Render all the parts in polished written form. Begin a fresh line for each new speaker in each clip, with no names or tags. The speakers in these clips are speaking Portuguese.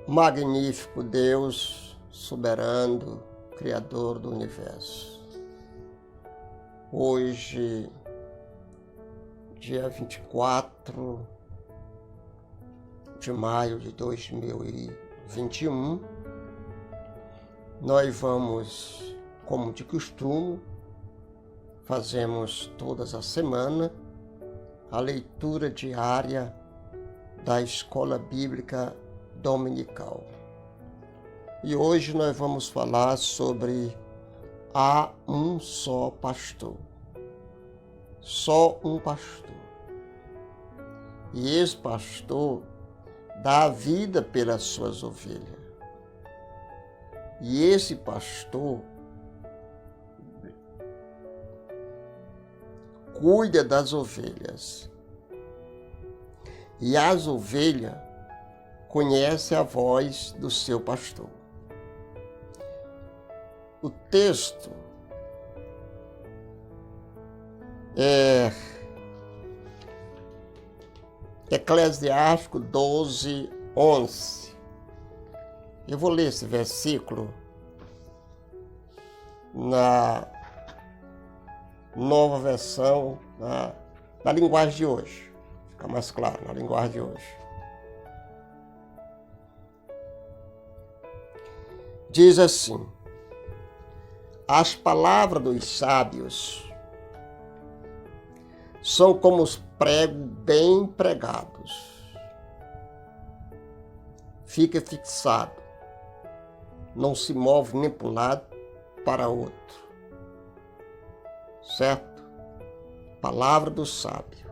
Magnífico Deus, soberano, Criador do Universo. Hoje, dia 24 de maio de 2021, nós vamos, como de costume, fazemos todas as semanas a leitura diária da Escola Bíblica Dominical. E hoje nós vamos falar sobre há um só pastor. Só um pastor. E esse pastor dá a vida pelas suas ovelhas. E esse pastor cuida das ovelhas. E as ovelhas conhecem a voz do seu pastor. O texto é Eclesiástico 12:11. Eu vou ler esse versículo na nova versão, na linguagem de hoje. Fica mais claro, na linguagem de hoje. Diz assim: as palavras dos sábios são como os pregos bem pregados. Fica fixado, não se move nem para um lado para outro. Certo? Palavra do sábio.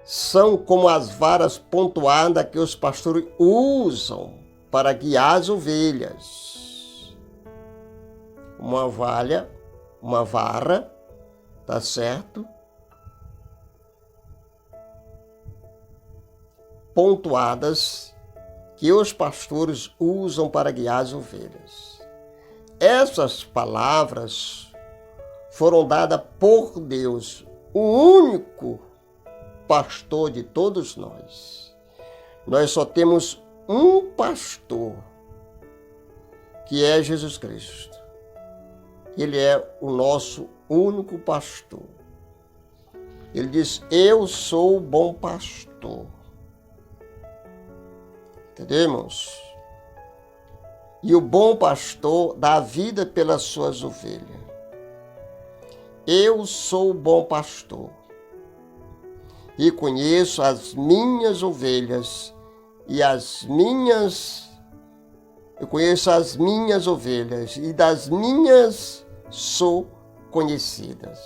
São como as varas pontuadas que os pastores usam para guiar as ovelhas. Uma vara, tá certo? Pontuadas que os pastores usam para guiar as ovelhas. Essas palavras foram dadas por Deus, o único pastor de todos nós. Nós só temos um pastor, que é Jesus Cristo. Ele é o nosso único pastor. Ele diz: eu sou o bom pastor. Entendemos? E o bom pastor dá a vida pelas suas ovelhas. Eu sou o bom pastor e conheço as minhas ovelhas eu conheço as minhas ovelhas e das minhas sou conhecidas.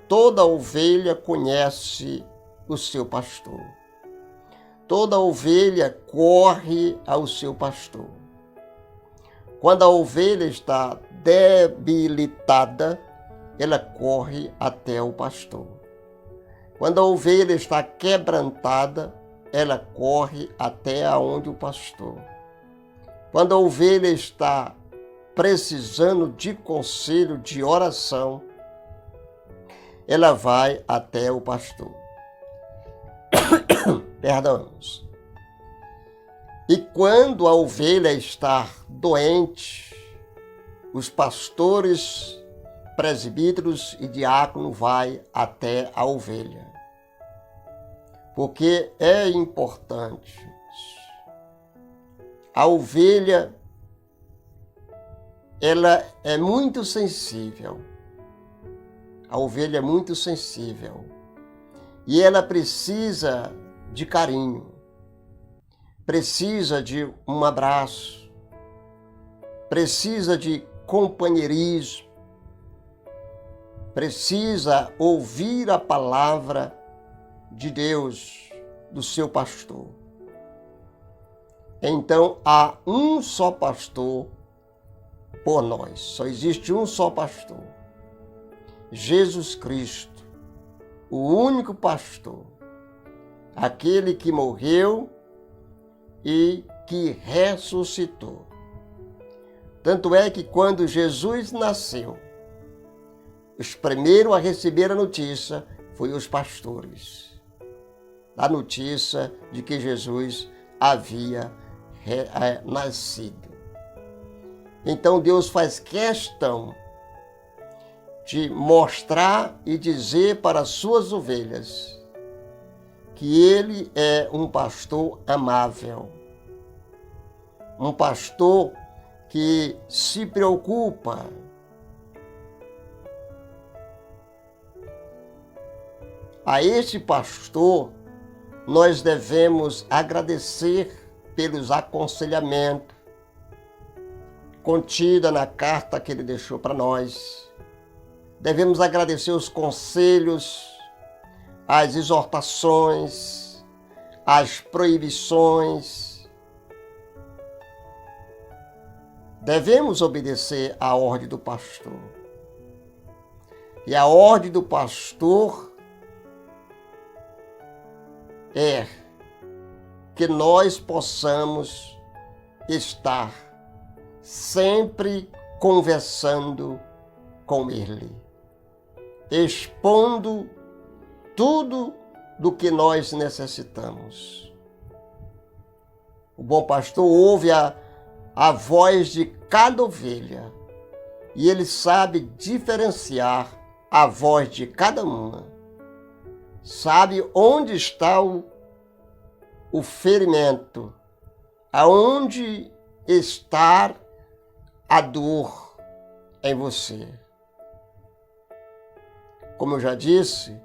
Toda ovelha conhece o seu pastor. Toda ovelha corre ao seu pastor. Quando a ovelha está debilitada, ela corre até o pastor. Quando a ovelha está quebrantada, ela corre até aonde o pastor. Quando a ovelha está precisando de conselho, de oração, ela vai até o pastor. Perdão. E quando a ovelha está doente, os pastores, presbíteros e diáconos vai até a ovelha. Porque é importante. A ovelha, ela é muito sensível. A ovelha é muito sensível. E ela precisa de carinho. Precisa de um abraço. Precisa de companheirismo. Precisa ouvir a palavra de Deus, do seu pastor. Então, há um só pastor por nós. Só existe um só pastor. Jesus Cristo, o único pastor. Aquele que morreu e que ressuscitou. Tanto é que quando Jesus nasceu, os primeiros a receber a notícia foram os pastores. a notícia de que Jesus havia nascido. Então Deus faz questão de mostrar e dizer para as suas ovelhas que Ele é um pastor amável, um pastor que se preocupa. A este pastor nós devemos agradecer pelos aconselhamentos contidos na carta que ele deixou para nós. Devemos agradecer os conselhos, as exortações, as proibições. Devemos obedecer à ordem do pastor. E a ordem do pastor é que nós possamos estar sempre conversando com Ele, expondo tudo do que nós necessitamos. O bom pastor ouve a voz de cada ovelha e ele sabe diferenciar a voz de cada uma. Sabe onde está o ferimento, aonde está a dor em você. Como eu já disse,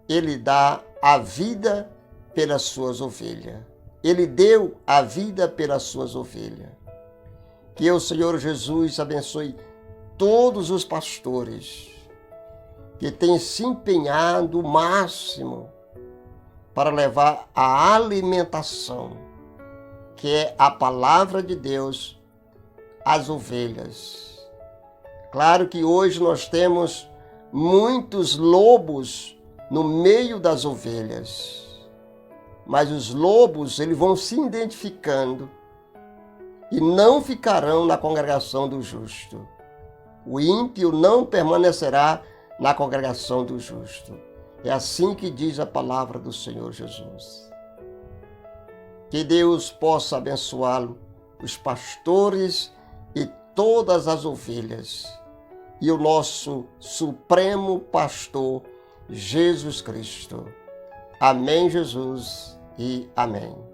Ele dá a vida pelas suas ovelhas. Ele deu a vida pelas suas ovelhas. Que o Senhor Jesus abençoe todos os pastores que têm se empenhado o máximo para levar a alimentação, que é a palavra de Deus, às ovelhas. Claro que hoje nós temos muitos lobos no meio das ovelhas, mas os lobos eles vão se identificando e não ficarão na congregação do justo. O ímpio não permanecerá na congregação do justo. É assim que diz a palavra do Senhor Jesus. Que Deus possa abençoá-lo, os pastores e todas as ovelhas, e o nosso supremo pastor, Jesus Cristo. Amém, Jesus, e amém.